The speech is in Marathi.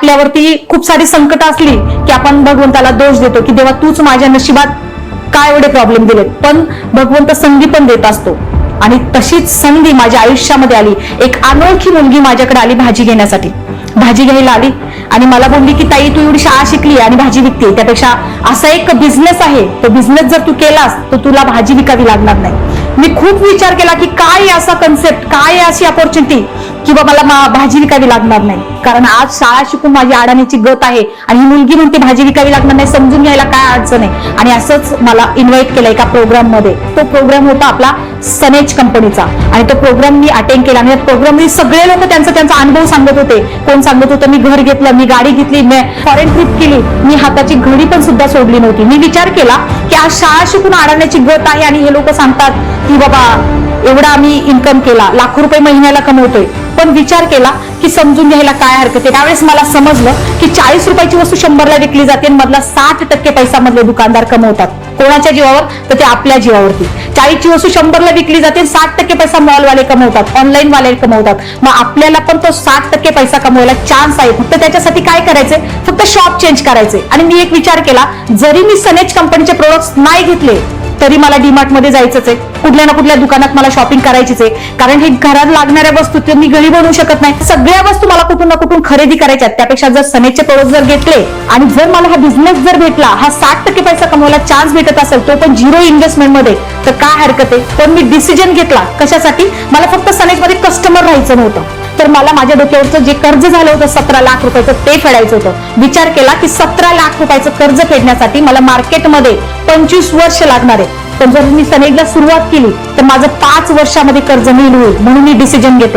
आपल्यावरती खूप सारी संकट असली की आपण भगवंताला दोष देतो की देवा तूच माझ्या नशिबात काय एवढे प्रॉब्लेम दिलेत, पण भगवंत संधी पण देत असतो. आणि तशीच संधी माझ्या आयुष्यामध्ये आली. एक अनोळखी मुलगी माझ्याकडे आली भाजी घेण्यासाठी. भाजी घ्यायला आली आणि मला बोलली की ताई तू एवढी शाळा शिकली आणि भाजी विकते, त्यापेक्षा असा एक बिझनेस आहे, तो बिझनेस जर तू केलास तर तुला भाजी विकावी लागणार नाही. मी खूप विचार केला की काय असा कन्सेप्ट, काय अशी अपॉर्च्युनिटी की बाबा मला भाजी विकावी लागणार नाही. कारण आज शाळा शिकून माझी अडाणीची गत आहे आणि ही मुलगी म्हणते भाजी विकावी लागणार नाही, समजून घ्यायला काय अडचण आहे. आणि असंच मला इन्व्हाइट केलं एका प्रोग्राम मध्ये. तो प्रोग्राम होता आपला सनेज कंपनीचा आणि तो प्रोग्राम मी अटेंड केला. आणि प्रोग्राम मध्ये सगळे लोक त्यांचा अनुभव सांगत होते. कोण सांगत होतं मी घर घेतलं, मी गाडी घेतली, मी फॉरेन ट्रिप केली, मी हाताची घडी पण सुद्धा सोडली नव्हती. मी विचार केला की आज शाळा शिकून अडाण्याची गत आहे आणि हे लोक सांगतात की बाबा एवढा आम्ही इन्कम केला, लाखो रुपये महिन्याला कमवतोय. पण विचार केला की समजून घ्यायला काय हरकत आहे. त्यावेळेस मला समजलं की 40 रुपयाची वस्तू 100ला विकली जाते आणि मधला 60% पैसा मधले दुकानदार कमवतात. कोणाच्या जीवावर तर ते आपल्या जीवावरती. 40ची वस्तू 100ला विकली जाते, 60% पैसा मॉलवाले कमवतात, ऑनलाईन वाले कमवतात. मग आपल्याला पण तो 60% पैसा कमवायला चान्स आहे. फक्त त्याच्यासाठी काय करायचंय, फक्त शॉप चेंज करायचे. आणि मी एक विचार केला, जरी मी सनेज कंपनीचे प्रोडक्ट्स नाही घेतले तरी मला डीमार्ट मध्ये जायचंच आहे, कुठल्या ना कुठल्या दुकानात मला शॉपिंग करायचीच आहे. कारण हे घरात लागणाऱ्या वस्तू ते मी घरी बनवू शकत नाही. सगळ्या वस्तू मला कुठून ना कुठून खरेदी करायच्या. त्यापेक्षा जर सनेजचे प्रोडक्ट जर घेतले आणि जर मला हा बिझनेस जर भेटला, हा 60% पैसा कमवायला चान्स भेटत असेल, तो पण 0 इन्व्हेस्टमेंट मध्ये, तर काय हरकत आहे. पण मी डिसिजन घेतला कशासाठी, मला फक्त सनेजमध्ये कस्टमर राहायचं नव्हतं, तर मला माझ्या डोक्यावरचं जे कर्ज झालं होतं 17 लाख रुपयाचं ते फेडायचं होतं. विचार केला की 17 लाख रुपयाचं कर्ज फेडण्यासाठी मला मार्केटमध्ये 25 वर्ष लागणार आहे. पण जर मी सनेजला सुरुवात केली तर माझं 5 वर्षामध्ये कर्ज नील होईल. म्हणून मी डिसिजन घेतला.